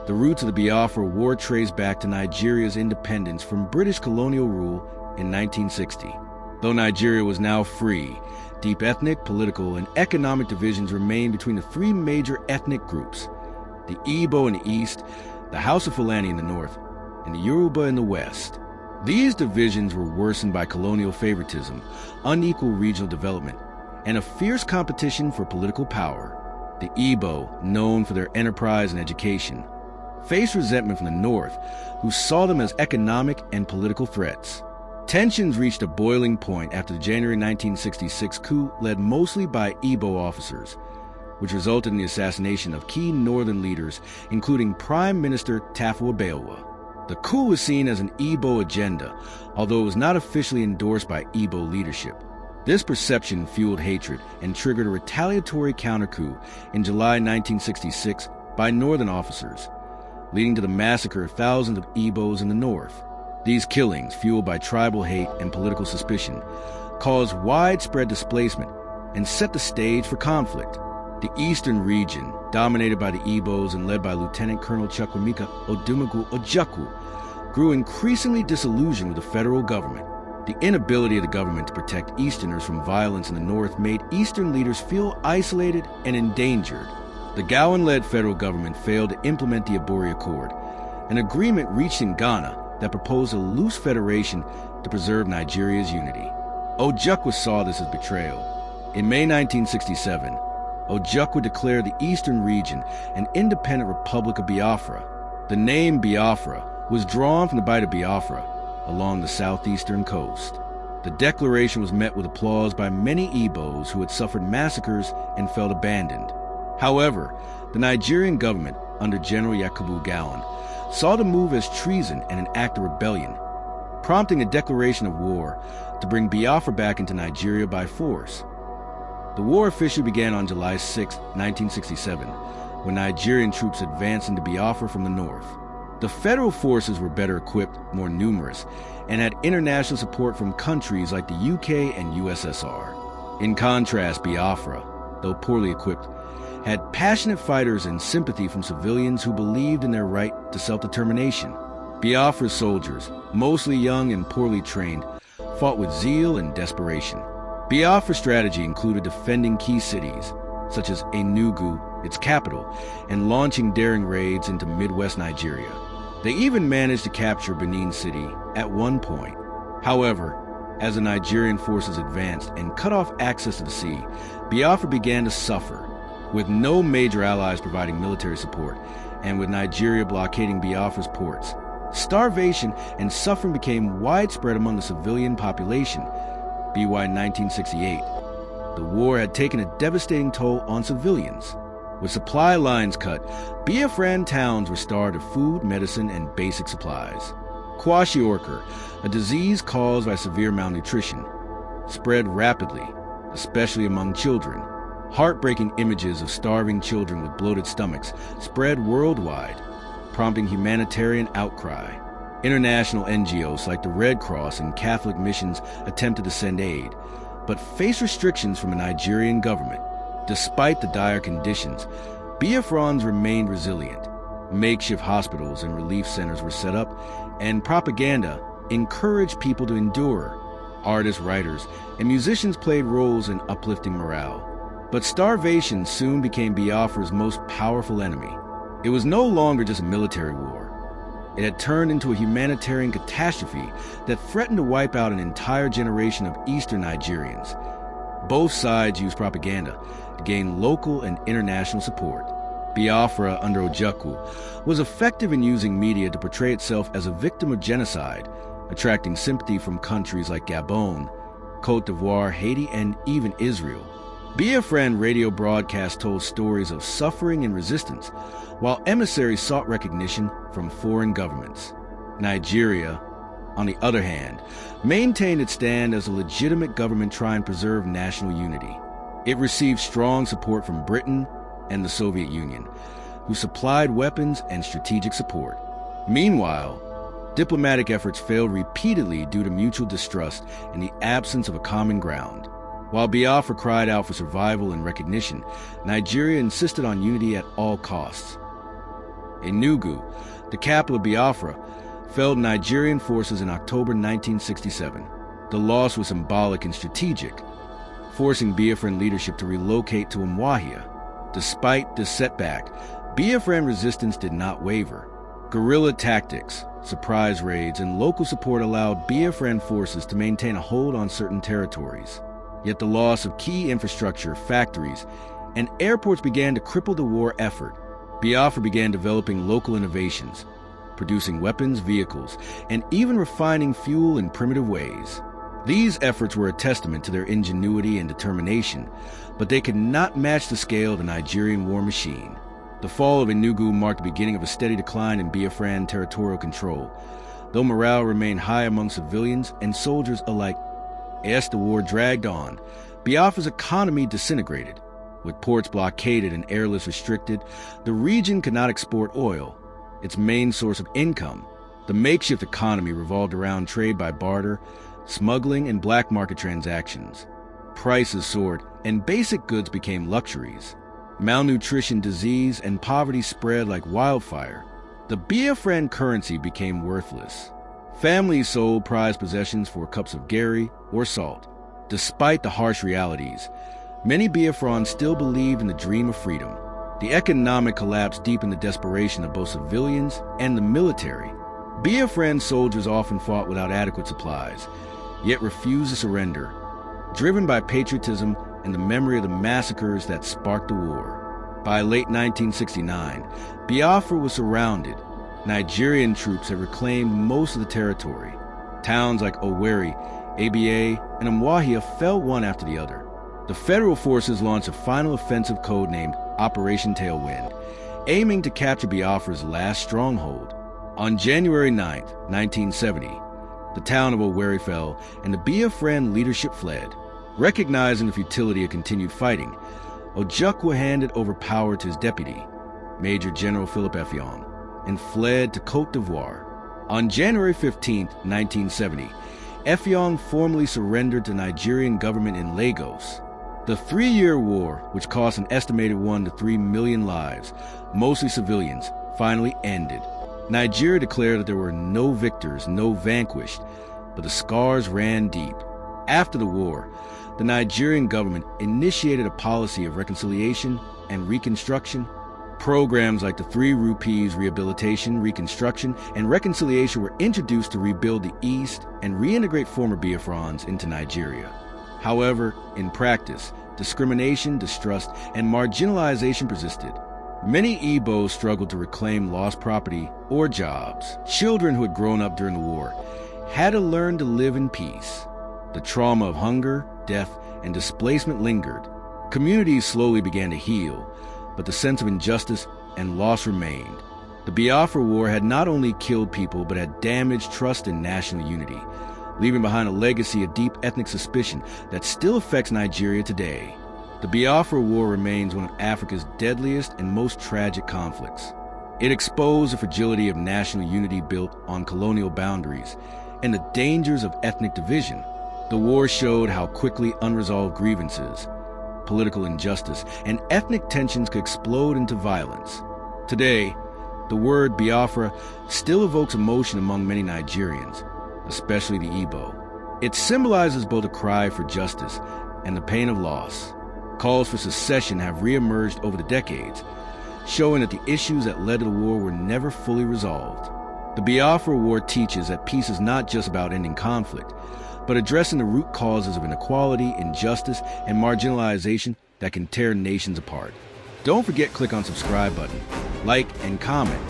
The roots of the Biafra War trace back to Nigeria's independence from British colonial rule in 1960. Though Nigeria was now free, deep ethnic, political, and economic divisions remained between the three major ethnic groups: the Igbo in the east, the House of Fulani in the north, and the Yoruba in the west. These divisions were worsened by colonial favoritism, unequal regional development, and a fierce competition for political power. The Igbo, known for their enterprise and education, faced resentment from the north, who saw them as economic and political threats. Tensions reached a boiling point after the January 1966 coup led mostly by Igbo officers, which resulted in the assassination of key northern leaders, including Prime Minister Tafawa Balewa. The coup was seen as an Igbo agenda, although it was not officially endorsed by Igbo leadership. This perception fueled hatred and triggered a retaliatory counter-coup in July 1966 by northern officers, leading to the massacre of thousands of Igbos in the north. These killings, fueled by tribal hate and political suspicion, caused widespread displacement and set the stage for conflict. The eastern region, dominated by the Igbos and led by Lieutenant Colonel Chukwuemeka Odumegwu Ojukwu, grew increasingly disillusioned with the federal government. The inability of the government to protect Easterners from violence in the north made Eastern leaders feel isolated and endangered. The Gowan-led federal government failed to implement the Abori Accord, an agreement reached in Ghana that proposed a loose federation to preserve Nigeria's unity. Ojukwu saw this as betrayal. In May 1967, Ojukwu declared the eastern region an independent Republic of Biafra. The name Biafra was drawn from the Bight of Biafra along the southeastern coast. The declaration was met with applause by many Igbos who had suffered massacres and felt abandoned. However, the Nigerian government, under General Yakubu Gowon, saw the move as treason and an act of rebellion, prompting a declaration of war to bring Biafra back into Nigeria by force. The war officially began on July 6, 1967, when Nigerian troops advanced into Biafra from the north. The federal forces were better equipped, more numerous, and had international support from countries like the UK and USSR. In contrast, Biafra, though poorly equipped, had passionate fighters and sympathy from civilians who believed in their right to self-determination. Biafra's soldiers, mostly young and poorly trained, fought with zeal and desperation. Biafra's strategy included defending key cities, such as Enugu, its capital, and launching daring raids into Midwest Nigeria. They even managed to capture Benin City at one point. However, as the Nigerian forces advanced and cut off access to the sea, Biafra began to suffer, with no major allies providing military support, and with Nigeria blockading Biafra's ports. Starvation and suffering became widespread among the civilian population. BY 1968. The war had taken a devastating toll on civilians. With supply lines cut, Biafran towns were starved of food, medicine, and basic supplies. Kwashiorkor, a disease caused by severe malnutrition, spread rapidly, especially among children. Heartbreaking images of starving children with bloated stomachs spread worldwide, prompting humanitarian outcry. International NGOs like the Red Cross and Catholic missions attempted to send aid, but faced restrictions from the Nigerian government. Despite the dire conditions, Biafrans remained resilient. Makeshift hospitals and relief centers were set up, and propaganda encouraged people to endure. Artists, writers, and musicians played roles in uplifting morale. But starvation soon became Biafra's most powerful enemy. It was no longer just a military war. It had turned into a humanitarian catastrophe that threatened to wipe out an entire generation of Eastern Nigerians. Both sides used propaganda to gain local and international support. Biafra, under Ojukwu, was effective in using media to portray itself as a victim of genocide, attracting sympathy from countries like Gabon, Côte d'Ivoire, Haiti, and even Israel. Biafran radio broadcasts told stories of suffering and resistance, while emissaries sought recognition from foreign governments. Nigeria, on the other hand, maintained its stand as a legitimate government trying to preserve national unity. It received strong support from Britain and the Soviet Union, who supplied weapons and strategic support. Meanwhile, diplomatic efforts failed repeatedly due to mutual distrust and the absence of a common ground. While Biafra cried out for survival and recognition, Nigeria insisted on unity at all costs. Enugu, the capital of Biafra, fell to Nigerian forces in October 1967. The loss was symbolic and strategic, forcing Biafran leadership to relocate to Umuahia. Despite this setback, Biafran resistance did not waver. Guerrilla tactics, surprise raids, and local support allowed Biafran forces to maintain a hold on certain territories. Yet the loss of key infrastructure, factories, and airports began to cripple the war effort. Biafra began developing local innovations, producing weapons, vehicles, and even refining fuel in primitive ways. These efforts were a testament to their ingenuity and determination, but they could not match the scale of the Nigerian war machine. The fall of Enugu marked the beginning of a steady decline in Biafran territorial control, though morale remained high among civilians and soldiers alike. As the war dragged on, Biafra's economy disintegrated. With ports blockaded and airlifts restricted, the region could not export oil, its main source of income. The makeshift economy revolved around trade by barter, smuggling, and black market transactions. Prices soared, and basic goods became luxuries. Malnutrition, disease, and poverty spread like wildfire. The Biafran currency became worthless. Families sold prized possessions for cups of gari or salt. Despite the harsh realities, many Biafrans still believed in the dream of freedom. The economic collapse deepened the desperation of both civilians and the military. Biafran soldiers often fought without adequate supplies, yet refused to surrender, driven by patriotism and the memory of the massacres that sparked the war. By late 1969, Biafra was surrounded. Nigerian troops had reclaimed most of the territory. Towns like Owerri, Aba, and Umuahia fell one after the other. The federal forces launched a final offensive codenamed Operation Tailwind, aiming to capture Biafra's last stronghold. On January 9, 1970, the town of Owerri fell, and the Biafran leadership fled. Recognizing the futility of continued fighting, Ojukwu handed over power to his deputy, Major General Philip Effiong, and fled to Côte d'Ivoire. On January 15, 1970, Effiong formally surrendered to the Nigerian government in Lagos. The 3-year war, which cost an estimated 1 to 3 million lives, mostly civilians, finally ended. Nigeria declared that there were no victors, no vanquished, but the scars ran deep. After the war, the Nigerian government initiated a policy of reconciliation and reconstruction. Programs like the 3 rupees rehabilitation, reconstruction, and reconciliation were introduced to rebuild the East and reintegrate former Biafrans into Nigeria. However, in practice, discrimination, distrust, and marginalization persisted. Many Igbo struggled to reclaim lost property or jobs. Children who had grown up during the war had to learn to live in peace. The trauma of hunger, death, and displacement lingered. Communities slowly began to heal, but the sense of injustice and loss remained. The Biafra War had not only killed people, but had damaged trust in national unity, leaving behind a legacy of deep ethnic suspicion that still affects Nigeria today. The Biafra War remains one of Africa's deadliest and most tragic conflicts. It exposed the fragility of national unity built on colonial boundaries and the dangers of ethnic division. The war showed how quickly unresolved grievances, political injustice, and ethnic tensions could explode into violence. Today, the word Biafra still evokes emotion among many Nigerians, especially the Igbo. It symbolizes both a cry for justice and the pain of loss. Calls for secession have reemerged over the decades, showing that the issues that led to the war were never fully resolved. The Biafra War teaches that peace is not just about ending conflict, but addressing the root causes of inequality, injustice, and marginalization that can tear nations apart. Don't forget to click on subscribe button, like, and comment.